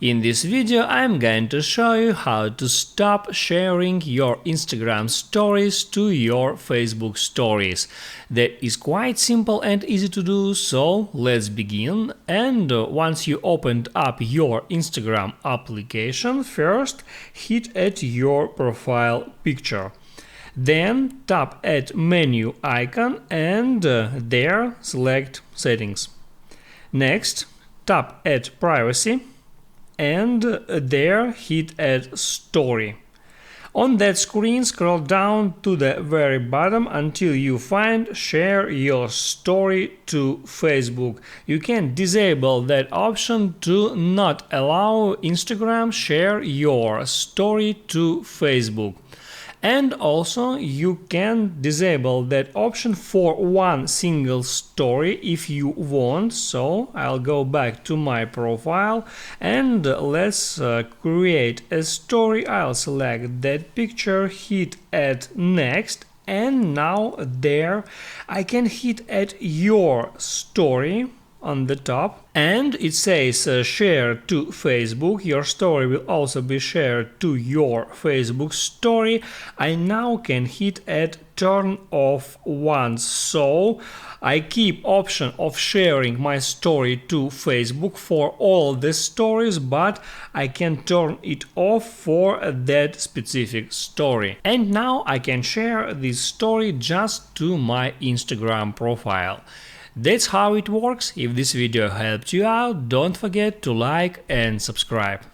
In this video I'm going to show you how to stop sharing your Instagram stories to your Facebook stories. That is quite simple and easy to do, so let's begin. And once you opened up your Instagram application, first hit at your profile picture. Then tap at menu icon and there select settings. Next tap at privacy and there hit at story. On that screen scroll down to the very bottom until you find share your story to Facebook. You can disable that option to not allow Instagram share your story to Facebook. And also you can disable that option for one single story if you want. So I'll go back to my profile and let's create a story. I'll select that picture, hit at next, and now there I can hit at your story on the top, and it says share to Facebook. Your story will also be shared to your Facebook story. I now can hit at turn off once, so I keep option of sharing my story to Facebook for all the stories, but I can turn it off for that specific story. And now I can share this story just to my Instagram profile. That's how it works. If this video helped you out, don't forget to like and subscribe.